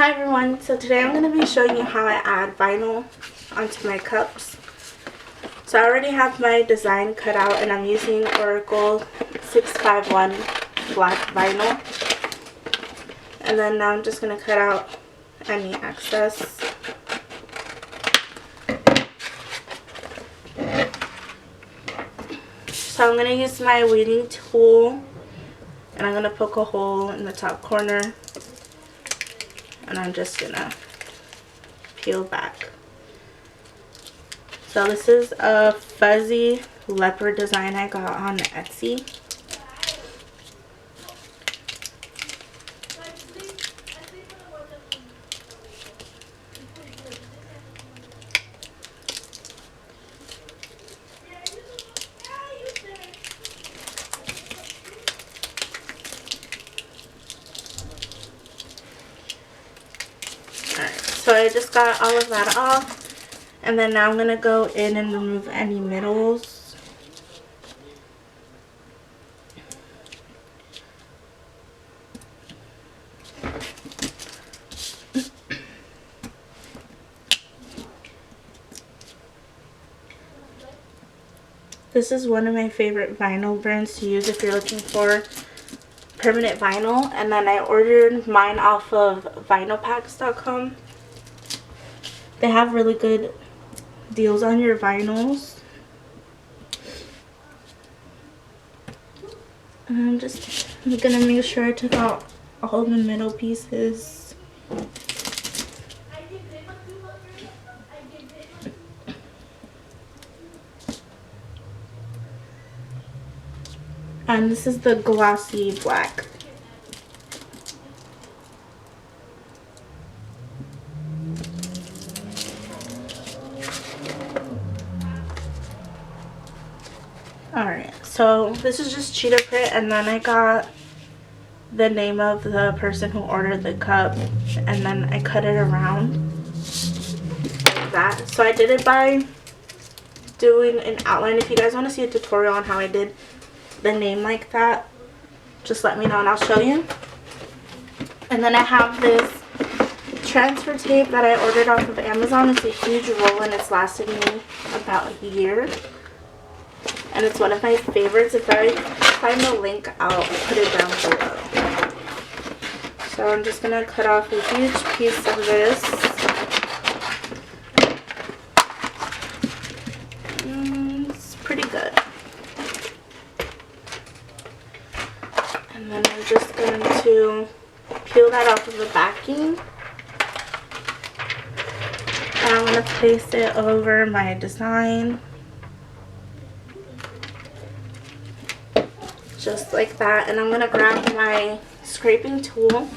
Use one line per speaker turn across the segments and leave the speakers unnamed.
Hi everyone, so today I'm going to be showing you how I add vinyl onto my cups. So I already have my design cut out and I'm using Oracle 651 black vinyl. And then now I'm just going to cut out any excess. So I'm going to use my weeding tool and I'm going to poke a hole in the top corner. And I'm just gonna peel back. So this is a fuzzy leopard design I got on Etsy. So I just got all of that off, and then now I'm going to go in and remove any middles. This is one of my favorite vinyl brands to use if you're looking for permanent vinyl, and then I ordered mine off of vinylpacks.com. They have really good deals on your vinyls. And I'm just gonna make sure I took out all the middle pieces. And this is the glossy black. Alright, so this is just cheetah print, and then I got the name of the person who ordered the cup, and then I cut it around like that. So I did it by doing an outline. If you guys want to see a tutorial on how I did the name like that, just let me know and I'll show you. And then I have this transfer tape that I ordered off of Amazon. It's a huge roll and it's lasted me about a year. And it's one of my favorites. If I find the link, I'll put it down below. So I'm just going to cut off a huge piece of this. It's pretty good. And then I'm just going to peel that off of the backing. And I'm going to place it over my design. Just like that. And I'm going to grab my scraping tool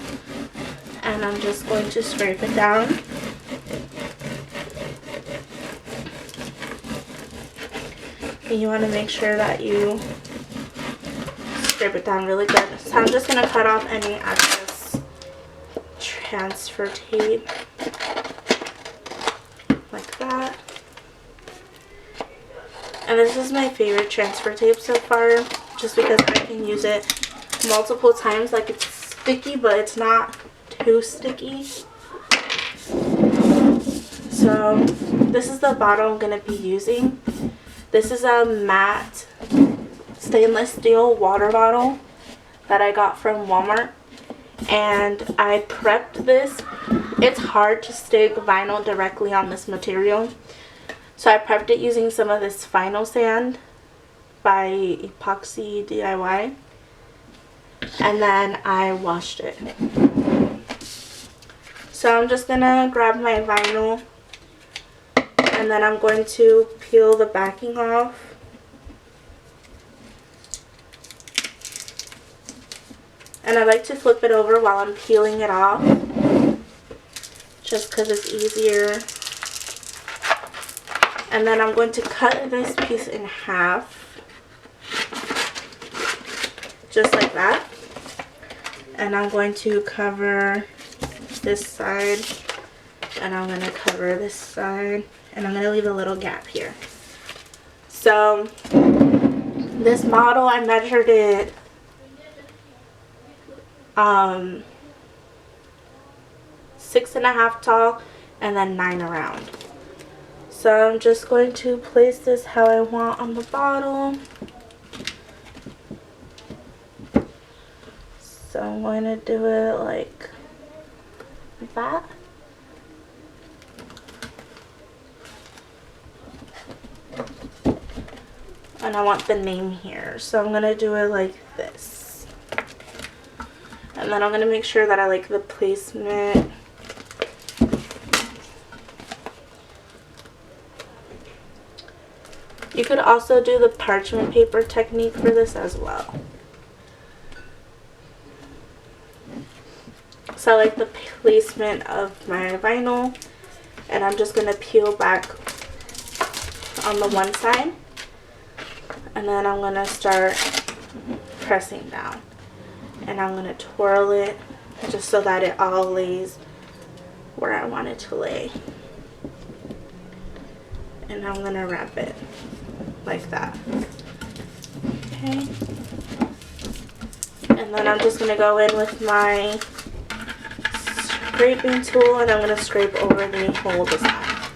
and I'm just going to scrape it down. And you want to make sure that you scrape it down really good. So I'm just going to cut off any excess transfer tape like that. And this is my favorite transfer tape so far, just because I can use it multiple times. Like, it's sticky, but it's not too sticky. So this is the bottle I'm going to be using. This is a matte stainless steel water bottle that I got from Walmart, and I prepped this. It's hard to stick vinyl directly on this material, so I prepped it using some of this vinyl sand by Epoxy DIY, and then I washed it. So I'm just gonna grab my vinyl and then I'm going to peel the backing off. And I like to flip it over while I'm peeling it off, just because it's easier. And then I'm going to cut this piece in half. Just like that. And I'm going to cover this side, and I'm going to cover this side, and I'm going to leave a little gap here. So this model, I measured it 6 6.5 tall and then 9 around. So I'm just going to place this how I want on the bottle. So I'm going to do it like that. And I want the name here, so I'm going to do it like this. And then I'm going to make sure that I like the placement. You could also do the parchment paper technique for this as well. So I like the placement of my vinyl, and I'm just going to peel back on the one side, and then I'm going to start pressing down, and I'm going to twirl it just so that it all lays where I want it to lay, and I'm going to wrap it like that. Okay, and then I'm just going to go in with my scraping tool, and I'm going to scrape over the whole design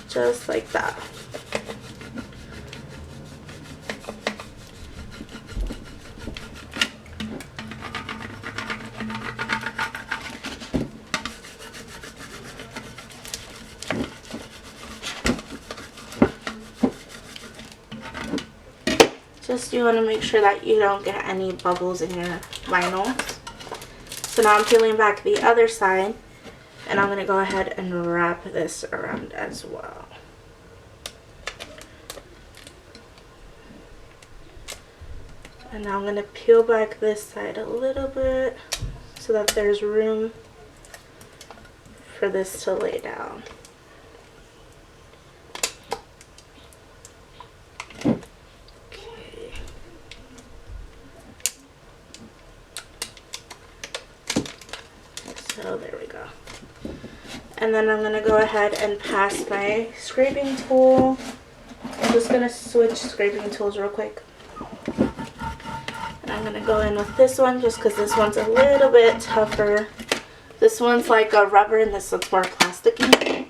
just like that. Just you want to make sure that you don't get any bubbles in your vinyl. So now I'm peeling back the other side, and I'm going to go ahead and wrap this around as well. And now I'm going to peel back this side a little bit so that there's room for this to lay down. So there we go. And then I'm going to go ahead and pass my scraping tool. I'm just going to switch scraping tools real quick. And I'm going to go in with this one just because this one's a little bit tougher. This one's like a rubber and this one's more plasticky.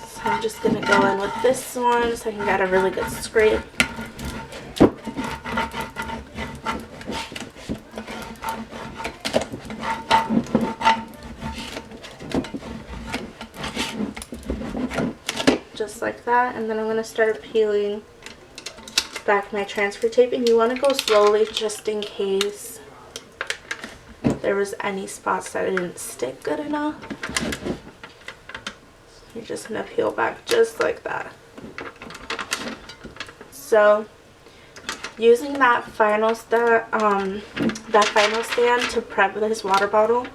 So I'm just going to go in with this one so I can get a really good scrape. Just like that, and then I'm going to start peeling back my transfer tape, and you want to go slowly just in case there was any spots that didn't stick good enough. You're just going to peel back just like that. So using that final stand to prep this water bottle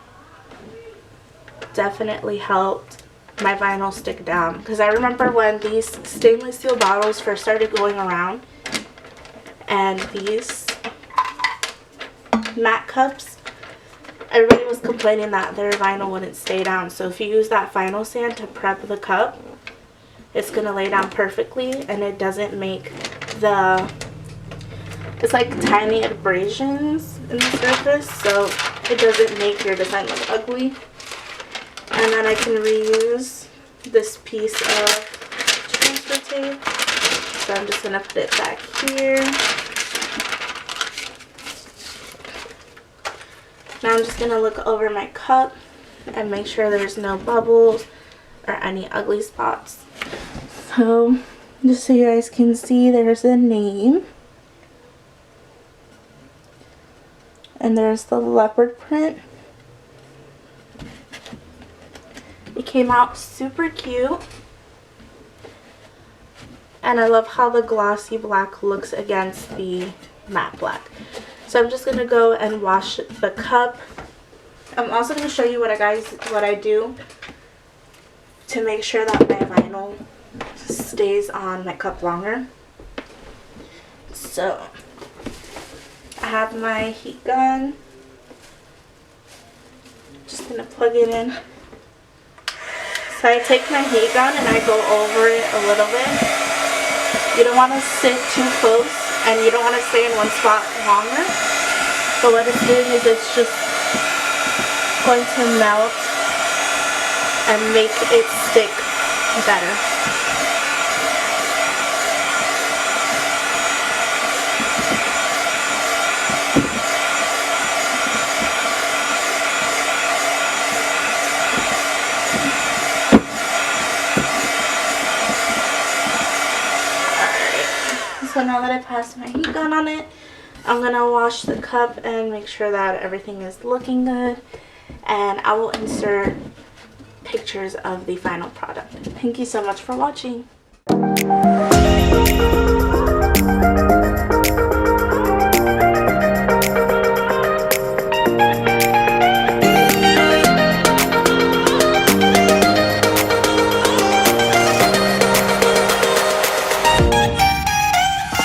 definitely helped my vinyl stick down, because I remember when these stainless steel bottles first started going around and these matte cups, everybody was complaining that their vinyl wouldn't stay down. So if you use that vinyl sand to prep the cup, it's going to lay down perfectly, and it doesn't make it's like tiny abrasions in the surface, so it doesn't make your design look ugly. And then I can reuse this piece of transfer tape. So I'm just going to put it back here. Now I'm just going to look over my cup and make sure there's no bubbles or any ugly spots. So just so you guys can see, there's a name. And there's the leopard print. It came out super cute, and I love how the glossy black looks against the matte black. So I'm just going to go and wash the cup. I'm also going to show you what I do to make sure that my vinyl stays on my cup longer. So I have my heat gun. Just going to plug it in. So I take my heat gun and I go over it a little bit. You don't want to sit too close, and you don't want to stay in one spot longer. But what it's doing is it's just going to melt and make it stick better. So now that I passed my heat gun on it, I'm going to wash the cup and make sure that everything is looking good. And I will insert pictures of the final product. Thank you so much for watching.